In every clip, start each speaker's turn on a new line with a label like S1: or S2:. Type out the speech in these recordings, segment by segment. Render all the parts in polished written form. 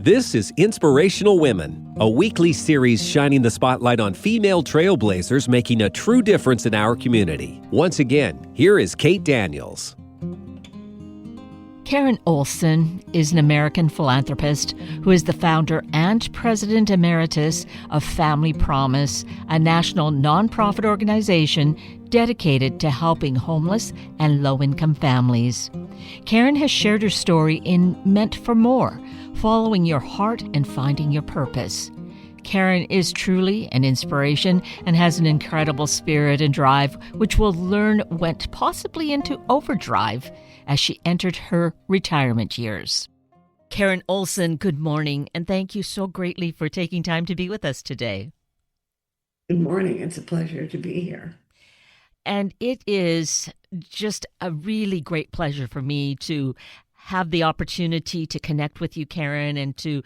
S1: This is Inspirational Women, a weekly series shining the spotlight on female trailblazers making a true difference in our community. Once again, here is Kate Daniels.
S2: Karen Olson is an American philanthropist who is the founder and president emeritus of Family Promise, a national nonprofit organization dedicated to helping homeless and low-income families. Karen has shared her story in Meant for More, following your heart and finding your purpose. Karen is truly an inspiration and has an incredible spirit and drive, which we'll learn went possibly into overdrive as she entered her retirement years. Karen Olson, good morning, and thank you so greatly for taking time to be with us today.
S3: Good morning. It's a pleasure to be here.
S2: And it is just a really great pleasure for me to have the opportunity to connect with you, Karen, and to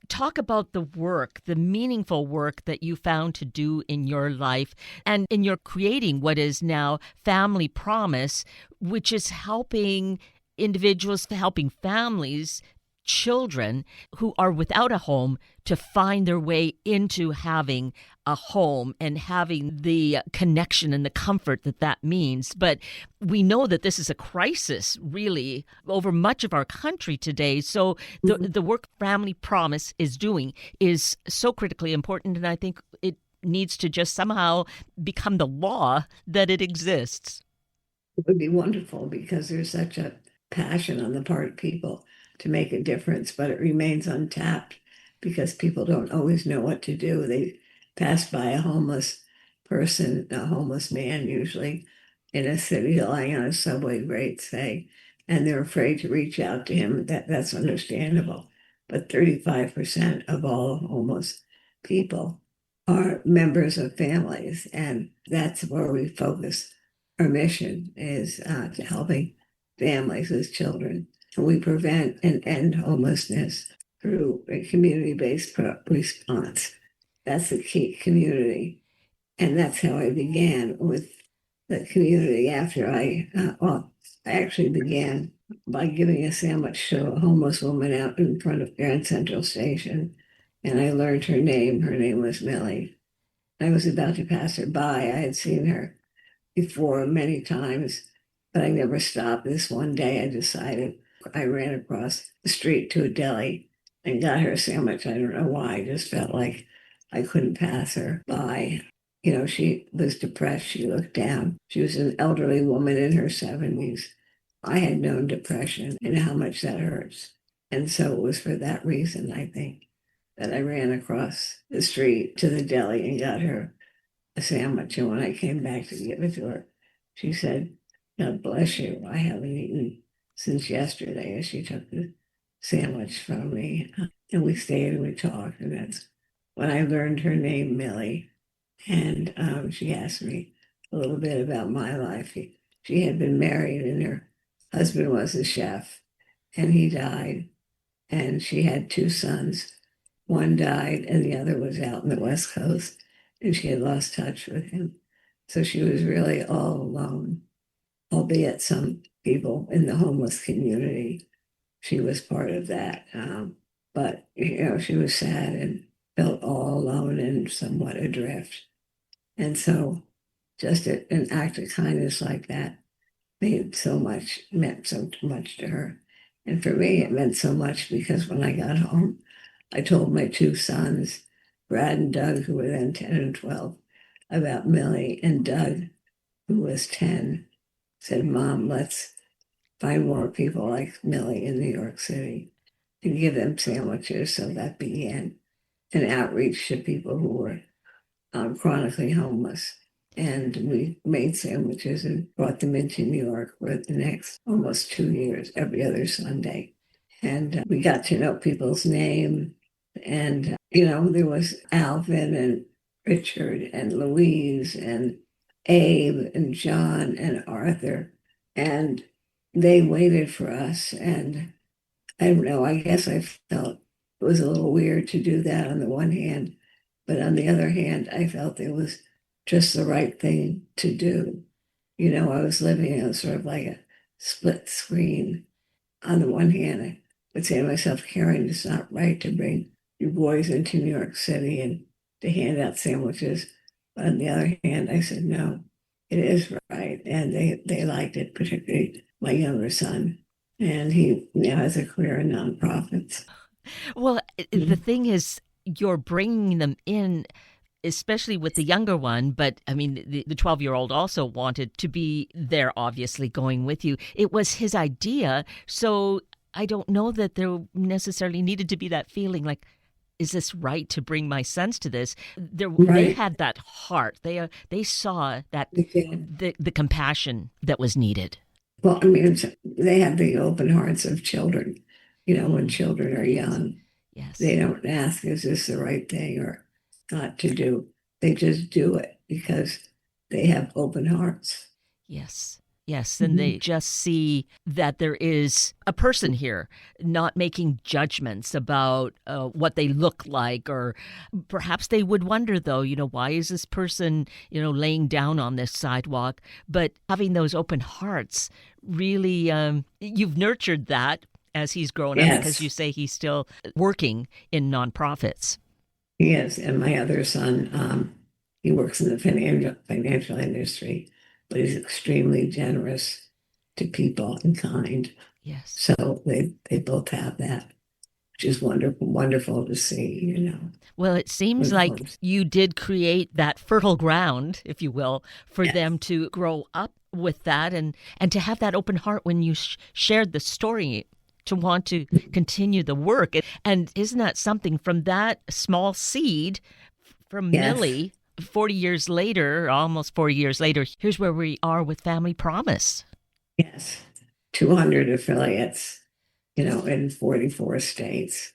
S2: talk about the work, the meaningful work that you found to do in your life and in your creating what is now Family Promise, which is helping individuals, helping families, children who are without a home to find their way into having a home and having the connection and the comfort that that means. But we know that this is a crisis really over much of our country today. So the work Family Promise is doing is so critically important. And I think it needs to just somehow become the law that it exists.
S3: It would be wonderful because there's such a passion on the part of people to make a difference, but it remains untapped because people don't always know what to do. They pass by a homeless person, a homeless man usually, in a city lying on a subway grate, say, and they're afraid to reach out to him. That's understandable. But 35% of all homeless people are members of families, and that's where we focus. Our mission is to helping families with children. And we prevent and end homelessness through a community-based response. That's the key, community. And that's how I began with the community after I actually began by giving a sandwich to a homeless woman out in front of Grand Central Station. And I learned her name. Her name was Millie. I was about to pass her by. I had seen her before many times, but I never stopped. This one day I decided I ran across the street to a deli and got her a sandwich. I don't know why. I just felt like I couldn't pass her by. You know, she was depressed. She looked down. She was an elderly woman in her 70s. I had known depression and how much that hurts. And so it was for that reason, I think, that I ran across the street to the deli and got her a sandwich. And when I came back to give it to her, she said, "God bless you. I haven't eaten since yesterday," as she took the sandwich from me. And we stayed and we talked. And that's when I learned her name, Millie. And she asked me a little bit about my life. She had been married and her husband was a chef and he died. And she had two sons. One died and the other was out in the West Coast and she had lost touch with him. So she was really all alone, albeit some people in the homeless community, she was part of that. But, you know, she was sad and felt all alone and somewhat adrift. And so just an act of kindness like that meant so much to her. And for me, it meant so much because when I got home, I told my two sons, Brad and Doug, who were then 10 and 12, about Millie. And Doug, who was 10, said, "Mom, let's find more people like Millie in New York City and give them sandwiches." So that began an outreach to people who were chronically homeless. And we made sandwiches and brought them into New York for the next almost 2 years, every other Sunday. And we got to know people's name. And, you know, there was Alvin and Richard and Louise and Abe and John and Arthur. And they waited for us. And I don't know, I guess I felt it was a little weird to do that on the one hand. But on the other hand, I felt it was just the right thing to do. You know, I was living in sort of like a split screen. On the one hand, would say to myself, Karen, it's not right to bring your boys into New York City and to hand out sandwiches. But on the other hand, I said, no, it is right. And they liked it, particularly my younger son. And he now has a career in nonprofits.
S2: Well, the
S3: Mhm.
S2: thing is, you're bringing them in, especially with the younger one. But I mean, the 12-year-old also wanted to be there, obviously, going with you. It was his idea. So I don't know that there necessarily needed to be that feeling like, is this right to bring my sons to this? They
S3: Right.
S2: had that heart. They saw that
S3: Okay.
S2: the compassion that was needed.
S3: Well, I mean, they have the open hearts of children. When
S2: Mm,
S3: children are
S2: yes,
S3: young, they
S2: yes,
S3: don't ask, is this the right thing or not to do? They just do it because they have open hearts.
S2: yes, yes. And they
S3: Mhm.
S2: just see that there is a person here, not making judgments about what they look like, or perhaps they would wonder, though, why is this person, laying down on this sidewalk? But having those open hearts, really, you've nurtured that as he's grown up, because you
S3: Yes,
S2: say he's still working in nonprofits.
S3: yes. And my other son, he works in the financial industry, but he's extremely generous to people and kind.
S2: Yes.
S3: So they both have that, which is wonderful to see.
S2: Well, it seems like
S3: Wonderful.
S2: you did create that fertile ground, if you will, for
S3: Yes,
S2: them to grow up with that, and to have that open heart when you shared the story, to want to continue the work. And isn't that something, from that small seed from
S3: yes,
S2: Millie, 40 years later, almost 40 years later, here's where we are with Family Promise.
S3: yes. 200 affiliates, in 44 states,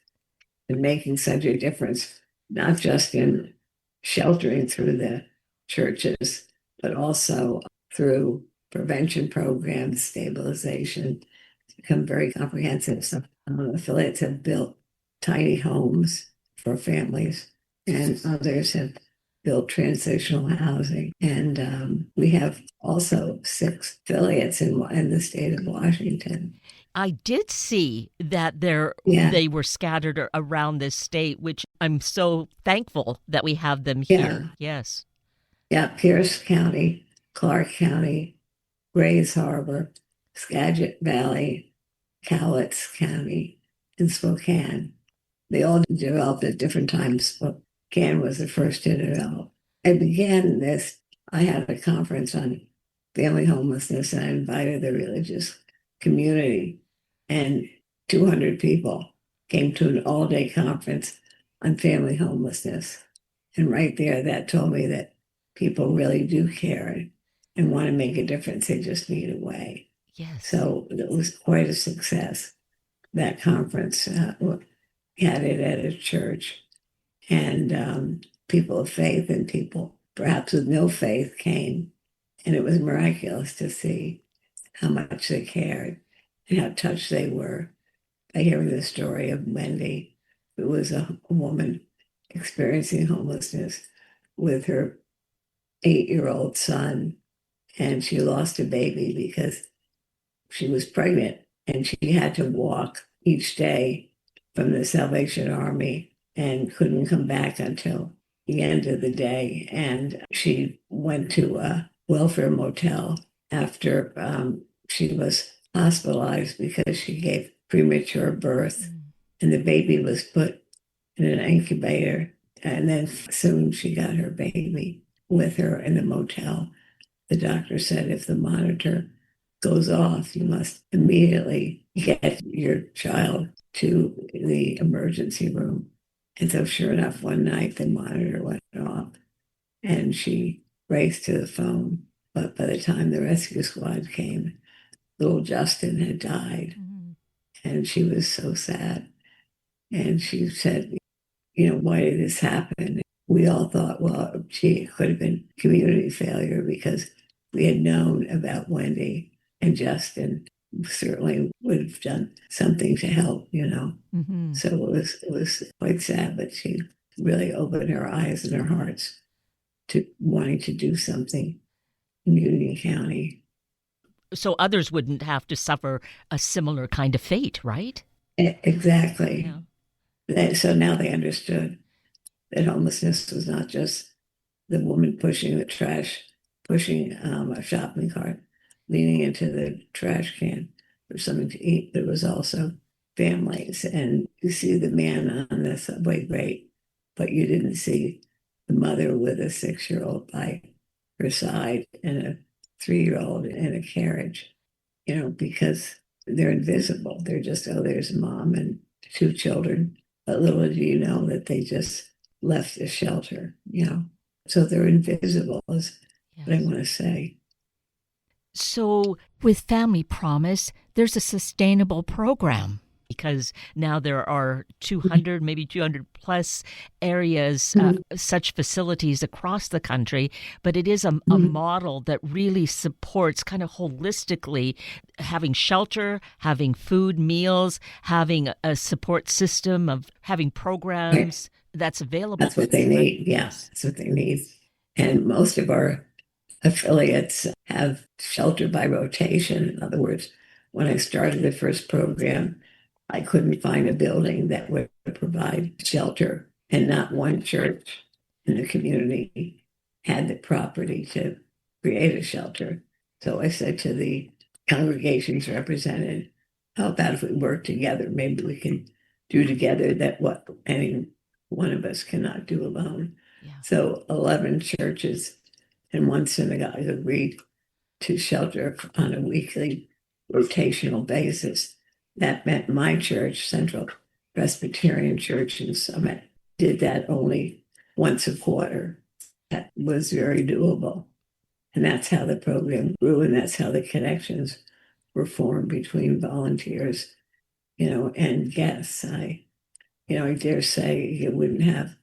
S3: and making such a difference, not just in sheltering through the churches, but also through prevention programs, stabilization. It's become very comprehensive. So affiliates have built tiny homes for families, and others have built transitional housing. And we have also 6 affiliates in the state of Washington.
S2: I did see that
S3: Yeah,
S2: they were scattered around this state, which I'm so thankful that we have them here.
S3: yeah,
S2: Yes.
S3: yeah. Pierce County, Clark County, Grays Harbor, Skagit Valley, Cowlitz County, and Spokane. They all developed at different times. Spokane was the first to develop. I began this, I had a conference on family homelessness, and I invited the religious community, and 200 people came to an all-day conference on family homelessness. And right there, that told me that people really do care and want to make a difference. They just need a way.
S2: Yes.
S3: So it was quite a success, that conference. We had it at a church, and people of faith and people perhaps with no faith came. And it was miraculous to see how much they cared and how touched they were by hearing the story of Wendy, who was a woman experiencing homelessness with her 8-year-old son. And she lost a baby because she was pregnant and she had to walk each day from the Salvation Army and couldn't come back until the end of the day. And she went to a welfare motel after she was hospitalized because she gave premature birth,
S2: Mm.
S3: and the baby was put in an incubator. And then soon she got her baby with her in the motel. The doctor said if the monitor goes off, you must immediately get your child to the emergency room. And so, sure enough, one night the monitor went off and she raced to the phone. But by the time the rescue squad came, little Justin had died.
S2: Mm.
S3: And she was so sad. And she said, why did this happen? We all thought, well, gee, it could have been community failure because we had known about Wendy and Justin certainly would have done something to help.
S2: Hmm.
S3: So it was quite sad, but she really opened her eyes and her hearts to wanting to do something in Union County.
S2: So others wouldn't have to suffer a similar kind of fate, right?
S3: Exactly.
S2: Yeah.
S3: So now they understood that homelessness was not just the woman pushing the trash, pushing a shopping cart, leaning into the trash can for something to eat, but it was also families. And you see the man on the subway, great, but you didn't see the mother with a 6-year-old by her side and a 3-year-old in a carriage, because they're invisible. They're just, oh, there's mom and two children. But little do you know that they just left the shelter. So they're invisible, is what I
S2: Yes.
S3: want to say.
S2: So, with Family Promise, there's a sustainable program because now there are 200, maybe 200 plus areas,
S3: Mhm.
S2: such facilities across the country. But it is a
S3: Mhm.
S2: model that really supports kind of holistically having shelter, having food, meals, having a support system of having
S3: Right.
S2: programs that's available
S3: That's
S2: to
S3: what they
S2: them, right?
S3: need. Yeah,
S2: Yes.
S3: that's what they need. And most of our affiliates have shelter by rotation. In other words, when I started the first program, I couldn't find a building that would provide shelter, and not one church in the community had the property to create a shelter. So I said to the congregations represented, how about if we work together? Maybe we can do together that what any one of us cannot do alone.
S2: Yeah.
S3: So 11 churches and one synagogue agreed to shelter on a weekly rotational basis. That meant my church, Central Presbyterian Church in Summit, did that only once a quarter. That was very doable. And that's how the program grew, and that's how the connections were formed between volunteers, and guests. I dare say you wouldn't have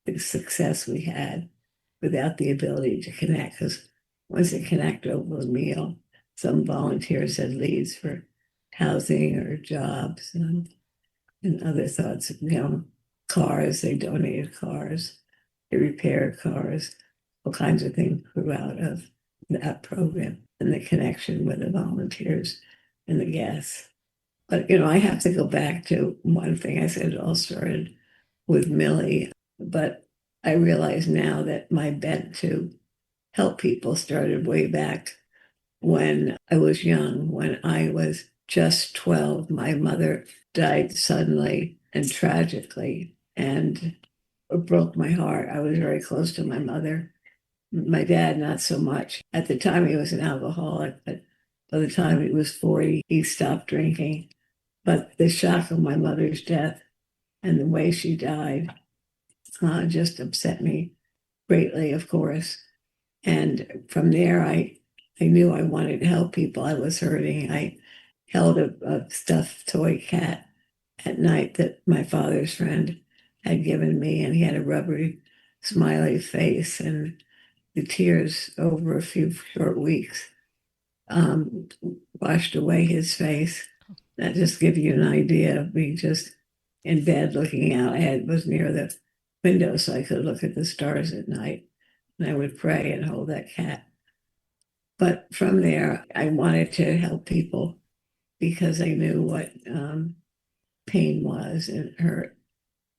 S3: the success we had without the ability to connect. Because once you connect over a meal, some volunteers had leads for housing or jobs and other thoughts, cars, they donated cars, they repaired cars, all kinds of things grew out of that program and the connection with the volunteers and the guests. But I have to go back to one thing I said. It all started with Millie, but I realize now that my bent to help people started way back when I was young. When I was just 12, my mother died suddenly and tragically, and it broke my heart. I was very close to my mother. My dad, not so much. At the time, he was an alcoholic, but by the time he was 40, he stopped drinking. But the shock of my mother's death and the way she died just upset me greatly, of course. And from there, I knew I wanted to help people. I was hurting. I held a stuffed toy cat at night that my father's friend had given me, and he had a rubbery, smiley face, and the tears over a few short weeks um, washed away his face. That just gives you an idea of me just in bed looking out. Was near the window so I could look at the stars at night, and I would pray and hold that cat. But from there, I wanted to help people because I knew what pain was and hurt.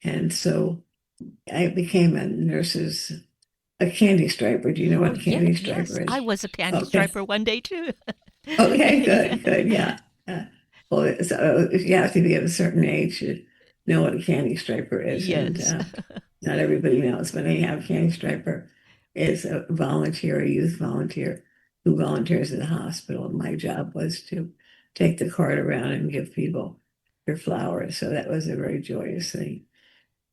S3: And so I became a candy striper. Do you know
S2: Oh,
S3: what a
S2: yeah,
S3: candy
S2: yes.
S3: striper
S2: I
S3: is?
S2: was a candy
S3: Okay.
S2: striper one day too.
S3: Okay,
S2: Yeah.
S3: good, good. Yeah. Well, so if you have to be of a certain age to know what a candy striper is. And
S2: Yes.
S3: not everybody knows, but anyhow, candy striper is a volunteer, a youth volunteer who volunteers at the hospital. My job was to take the cart around and give people their flowers. So that was a very joyous thing.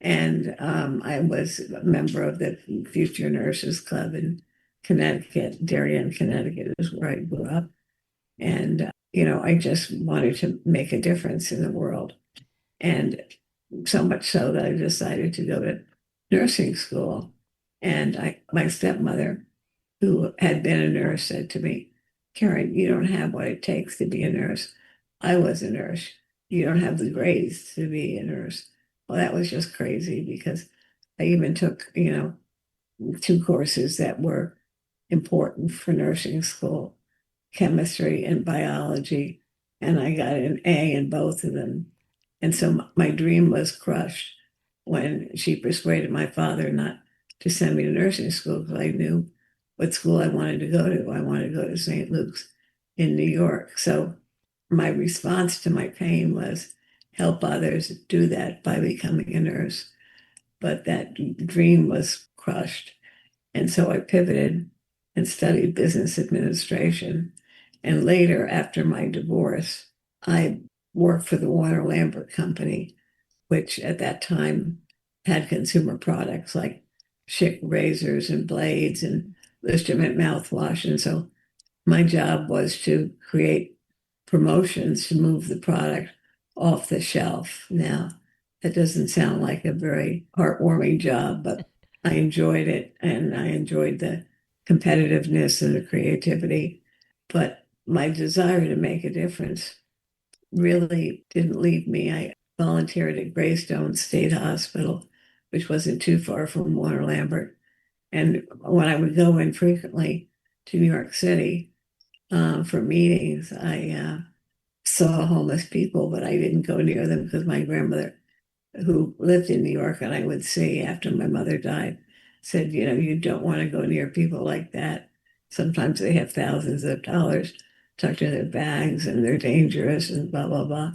S3: And I was a member of the Future Nurses Club in Connecticut. Darien, Connecticut is where I grew up. And I just wanted to make a difference in the world. And so much so that I decided to go to nursing school. And my stepmother, who had been a nurse, said to me, Karen, you don't have what it takes to be a nurse. I was a nurse. You don't have the grades to be a nurse. Well, that was just crazy because I even took, 2 courses that were important for nursing school, chemistry and biology. And I got an A in both of them. And so my dream was crushed when she persuaded my father not to send me to nursing school because I knew what school I wanted to go to. I wanted to go to St. Luke's in New York. So my response to my pain was help others do that by becoming a nurse. But that dream was crushed. And so I pivoted and studied business administration. And later, after my divorce, I worked for the Warner Lambert Company, which at that time had consumer products like Schick razors and blades and Listerman mouthwash. And so my job was to create promotions to move the product off the shelf. Now, that doesn't sound like a very heartwarming job, but I enjoyed it and I enjoyed the competitiveness and the creativity. But my desire to make a difference really didn't leave me. I volunteered at Greystone State Hospital, which wasn't too far from Warner Lambert. And when I would go in frequently to New York City for meetings, I saw homeless people, but I didn't go near them because my grandmother, who lived in New York and I would see after my mother died, said, you don't want to go near people like that. Sometimes they have thousands of dollars tucked in their bags and they're dangerous and blah, blah, blah.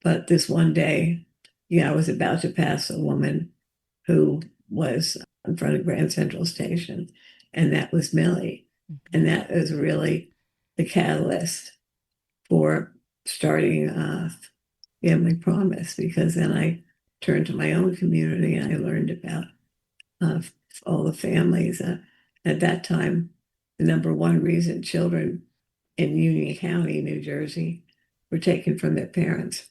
S3: But this one day, I was about to pass a woman who was in front of Grand Central Station, and that was Millie. And that was really the catalyst for starting Family Promise, because then I turned to my own community and I learned about uh, all the families. At that time, the number one reason children in Union County, New Jersey, were taken from their parents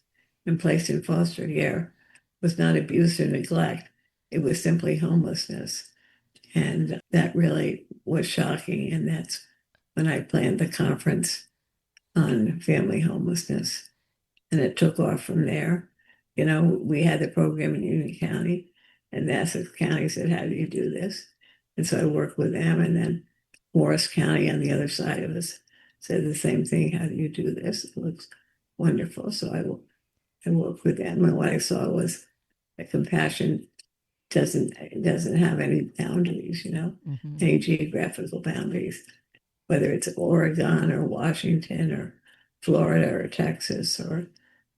S3: and placed in foster care was not abuse or neglect. It was simply homelessness. And that really was shocking. And that's when I planned the conference on family homelessness. And it took off from there. We had the program in Union County, and Essex County said, how do you do this? And so I worked with them. And then Morris County on the other side of us said the same thing. How do you do this? It looks wonderful. So I worked with them. And what I saw was that compassion doesn't have any boundaries, any geographical boundaries, whether it's Oregon or Washington or Florida or Texas or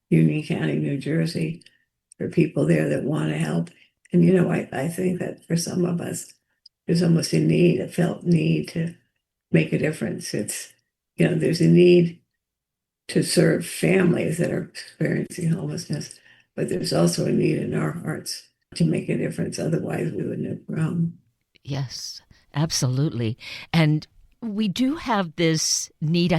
S3: Union County, New Jersey. There are people there that want to help. And, I think that for some of us, there's almost a felt need to make a difference. There's a need to serve families that are experiencing homelessness, but there's also a need in our hearts to make a difference. Otherwise, we wouldn't have grown.
S2: Yes, absolutely. And we do have this need.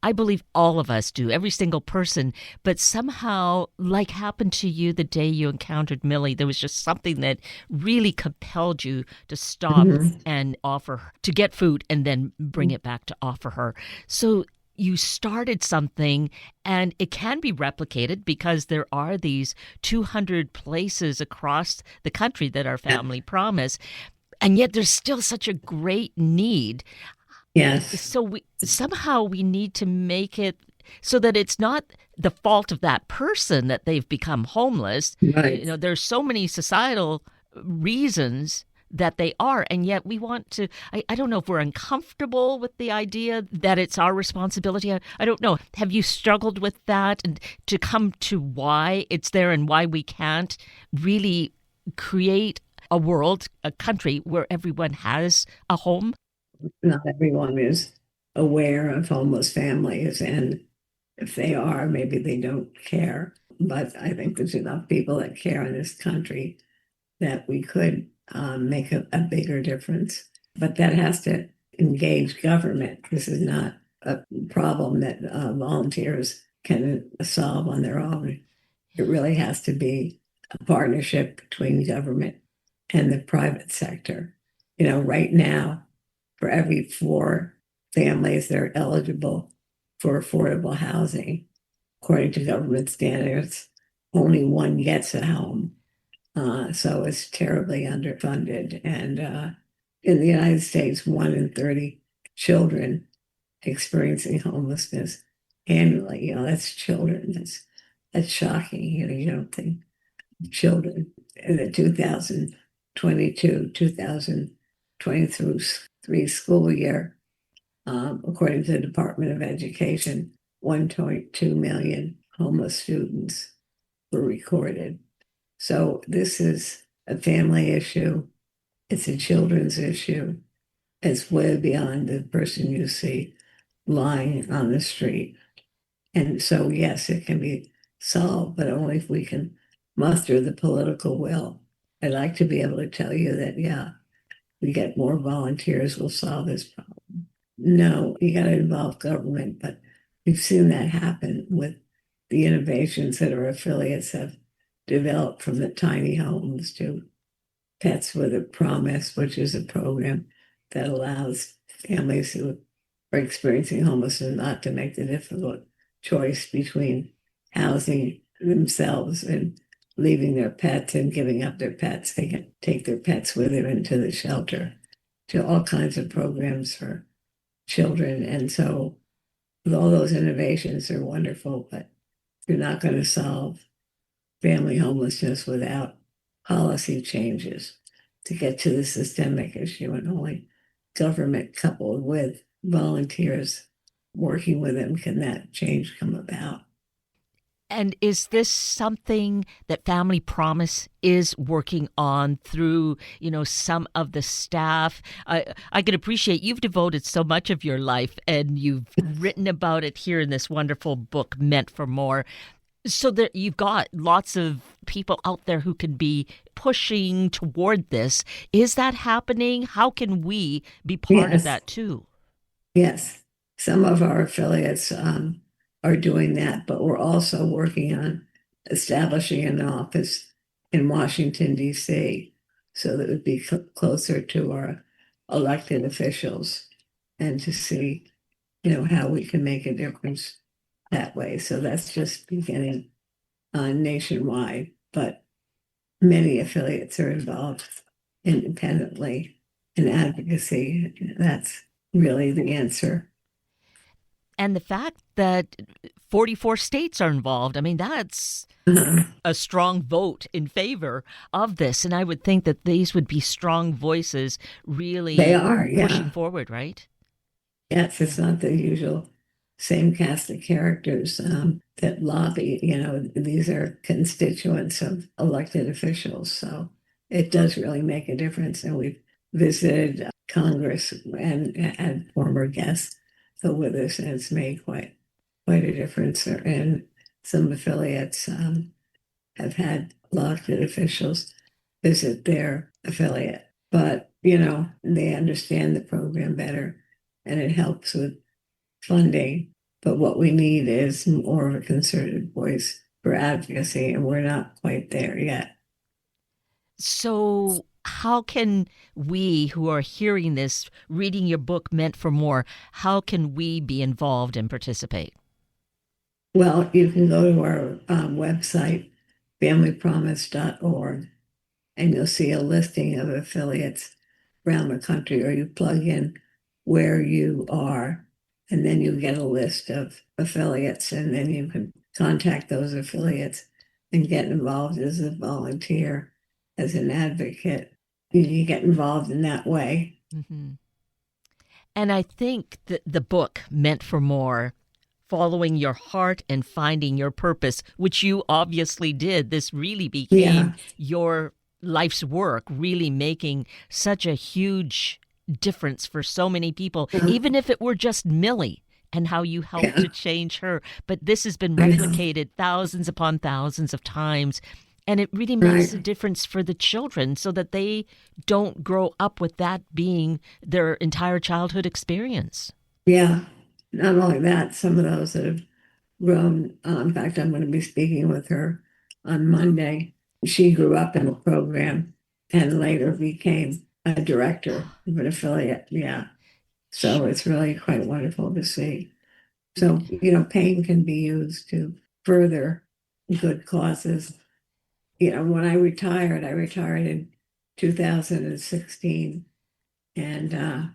S2: I believe all of us do, every single person, but somehow, like happened to you the day you encountered Millie, there was just something that really compelled you to stop and to get food and then bring it back to offer her. So you started something, and it can be replicated because there are these 200 places across the country that are Family Promise, and yet there's still such a great need.
S3: Yes.
S2: So we need to make it so that it's not the fault of that person that they've become homeless.
S3: Right.
S2: There's so many societal reasons that they are, and yet we want to, I don't know if we're uncomfortable with the idea that it's our responsibility. I don't know. Have you struggled with that, and to come to why it's there and why we can't really create a world, a country where everyone has a home?
S3: Not everyone is aware of homeless families, and if they are, maybe they don't care. But I think there's enough people that care in this country that we could make a bigger difference. But that has to engage government. This is not a problem that volunteers can solve on their own. It really has to be a partnership between government and the private sector. Right now, for every 4 families that are eligible for affordable housing, according to government standards, only 1 gets a home. So it's terribly underfunded. And in the United States, 1 in 30 children experiencing homelessness annually. That's children. That's That's shocking. You don't think children in the 2022, 2023 school year, according to the Department of Education, 1.2 million homeless students were recorded. So this is a family issue. It's a children's issue. It's way beyond the person you see lying on the street. And so, yes, it can be solved, but only if we can muster the political will. I'd like to be able to tell you that, yeah, we get more volunteers, we'll solve this problem. No, you got to involve government, but we've seen that happen with the innovations that our affiliates have developed, from the tiny homes to Pets with a Promise, which is a program that allows families who are experiencing homelessness not to make the difficult choice between housing themselves and leaving their pets and giving up their pets. They can take their pets with them into the shelter, to all kinds of programs for children. And so all those innovations are wonderful, but you're not going to solve family homelessness without policy changes to get to the systemic issue, and only government coupled with volunteers working with them can that change come about.
S2: And is this something that Family Promise is working on through, some of the staff? I can appreciate you've devoted so much of your life and you've written about it here in this wonderful book, Meant for More. So that you've got lots of people out there who can be pushing toward this. Is that happening? How can we be part of
S3: Yes,
S2: that too?
S3: yes. Some of our affiliates are doing that, but we're also working on establishing an office in Washington, D.C., so that it would be closer to our elected officials, and to see, how we can make a difference that way. So that's just beginning nationwide, but many affiliates are involved independently in advocacy. That's really the answer.
S2: And the fact that 44 states are involved, I mean, that's
S3: Uh,
S2: a strong vote in favor of this. And I would think that these would be strong voices
S3: they
S2: really
S3: are,
S2: pushing
S3: yeah.
S2: forward, right?
S3: Yes, it's not the usual same cast of characters that lobby. These are constituents of elected officials. So it does really make a difference. And we've visited Congress and had former guests go with us, and it's made quite a difference. And some affiliates have had elected officials visit their affiliate, but they understand the program better, and it helps with funding. But what we need is more of a concerted voice for advocacy, and we're not quite there yet.
S2: So, how can we who are hearing this, reading your book, Meant for More, how can we be involved and participate?
S3: Well, you can go to our website, familypromise.org, and you'll see a listing of affiliates around the country, or you plug in where you are, and then you get a list of affiliates, and then you can contact those affiliates and get involved as a volunteer, as an advocate. You get involved in that way.
S2: Hmm. And I think that the book, Meant for More, following your heart and finding your purpose, which you obviously did, this really became
S3: Yeah,
S2: your life's work, really making such a huge difference for so many people, even if it were just Millie and how you helped
S3: yeah,
S2: to change her. But this has been
S3: I know.
S2: replicated thousands upon thousands of times. And it really makes a
S3: Right.
S2: difference for the children so that they don't grow up with that being their entire childhood experience.
S3: Yeah. Not only that, some of those that have grown, in fact, I'm going to be speaking with her on Monday. She grew up in the program and later became a director of an affiliate. Yeah. So it's really quite wonderful to see. So, pain can be used to further good causes. When I retired in 2016, and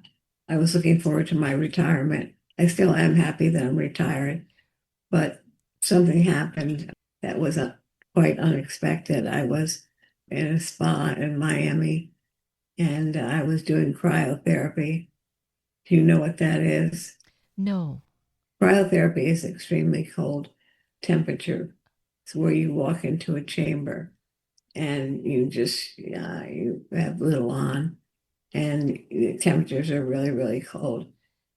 S3: I was looking forward to my retirement. I still am happy that I'm retired, but something happened. that was quite unexpected. I was in a spa in Miami, and I was doing cryotherapy. Do you know what that is?
S2: No.
S3: Cryotherapy is extremely cold temperature. It's where you walk into a chamber and you have little on, and the temperatures are really, really cold,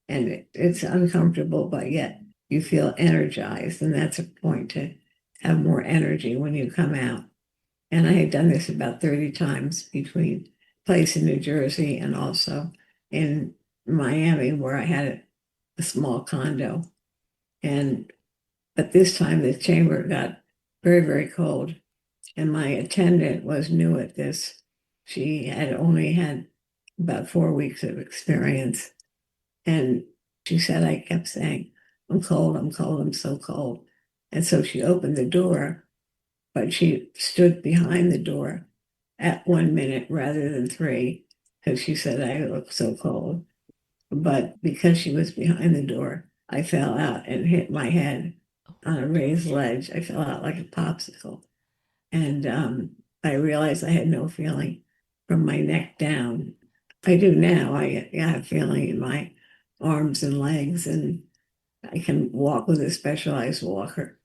S3: and it's uncomfortable, but yet you feel energized, and that's a point to have more energy when you come out. And I had done this about 30 times between place in New Jersey and also in Miami, where I had a small condo. And but this time the chamber got very, very cold. And my attendant was new at this. She had only had about 4 weeks of experience. And she said, I kept saying, I'm cold, I'm cold, I'm so cold. And so she opened the door, but she stood behind the door at 1 minute rather than three, because she said, I look so cold. But because she was behind the door, I fell out and hit my head on a raised ledge. I fell out like a popsicle. And I realized I had no feeling from my neck down. I do now. I have feeling in my arms and legs, and I can walk with a specialized walker.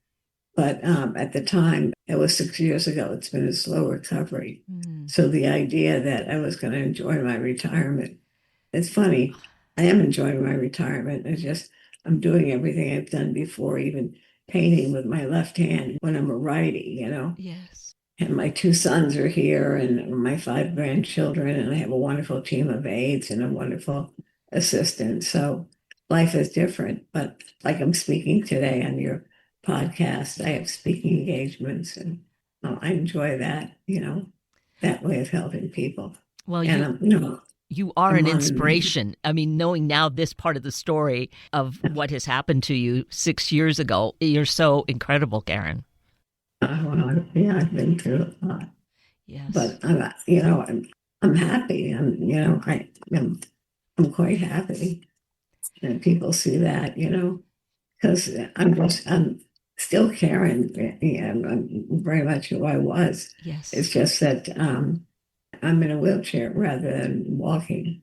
S3: But at the time, it was 6 years ago, it's been a slow recovery. So the idea that I was going to enjoy my retirement, it's funny. I am enjoying my retirement. It's just I'm doing everything I've done before, even painting with my left hand when I'm a righty.
S2: Yes.
S3: And my two sons are here and my 5 grandchildren, and I have a wonderful team of aides and a wonderful assistant. So life is different, but like I'm speaking today on your podcast, I have speaking engagements, and I enjoy that way of helping people.
S2: Well,
S3: And
S2: you are
S3: I'm
S2: an
S3: on.
S2: inspiration. I mean, knowing now this part of the story of what has happened to you 6 years ago, you're so incredible, Karen.
S3: Well, yeah, I've been through a lot.
S2: Yes.
S3: But I'm happy. I'm quite happy that people see that, because I'm still Karen. Yeah, I'm very much who I was.
S2: Yes.
S3: It's just that I'm in a wheelchair rather than walking.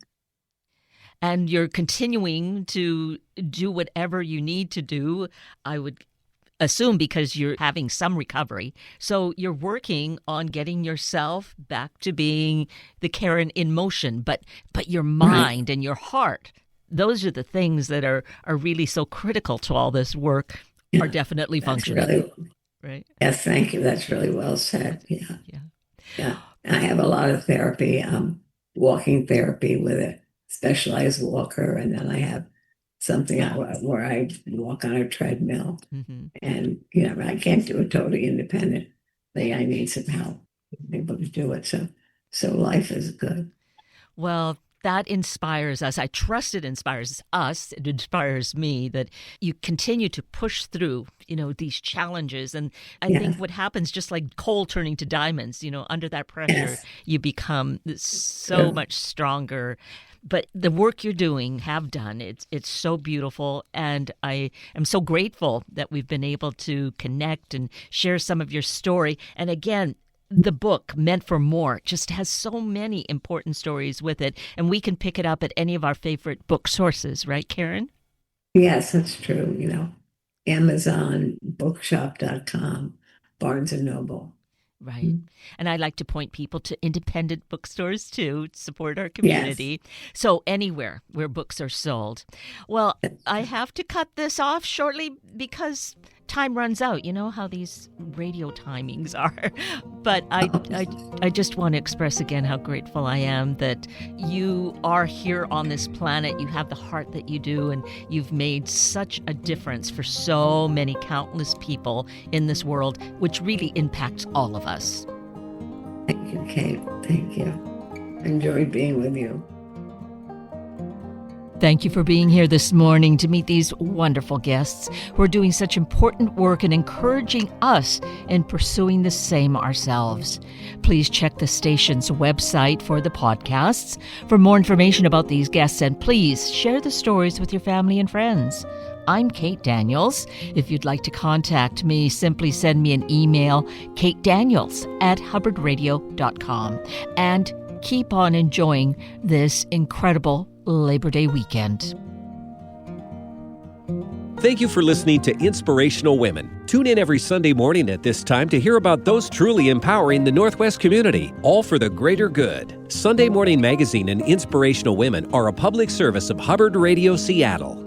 S2: And you're continuing to do whatever you need to do, I would assume, because you're having some recovery. So you're working on getting yourself back to being the Karen in motion, but your mind and your heart, those are the things that are really so critical to all this work, are definitely functioning. Right?
S3: Yes, thank you. That's really well said. Yeah.
S2: Yeah.
S3: Yeah. I have a lot of therapy, walking therapy with a specialized walker, and then I have something where I walk on a treadmill.
S2: Mm-hmm.
S3: And, I can't do it totally independently. I need some help to be able to do it. So life is good.
S2: Well, that inspires us. I trust it inspires us. It inspires me that you continue to push through, these challenges. And I think what happens, just like coal turning to diamonds, under that pressure, you become so much stronger. But the work you're doing, have done, it's so beautiful. And I am so grateful that we've been able to connect and share some of your story. And again, the book, Meant for More, just has so many important stories with it. And we can pick it up at any of our favorite book sources, right, Karen?
S3: Yes, that's true. Amazon, bookshop.com, Barnes and Noble.
S2: Right. And I like to point people to independent bookstores too, to support our community. Yes. So anywhere where books are sold. Well, I have to cut this off shortly because time runs out. You know how these radio timings are. But I just want to express again how grateful I am that you are here on this planet. You have the heart that you do, and you've made such a difference for so many countless people in this world, which really impacts all of us.
S3: Thank you, Kate. Thank you. I enjoyed being with you.
S2: Thank you for being here this morning to meet these wonderful guests who are doing such important work and encouraging us in pursuing the same ourselves. Please check the station's website for the podcasts for more information about these guests, and please share the stories with your family and friends. I'm Kate Daniels. If you'd like to contact me, simply send me an email, katedaniels@hubbardradio.com. And keep on enjoying this incredible Labor Day weekend.
S1: Thank you for listening to Inspirational Women. Tune in every Sunday morning at this time to hear about those truly empowering the Northwest community, all for the greater good. Sunday Morning Magazine and Inspirational Women are a public service of Hubbard Radio Seattle.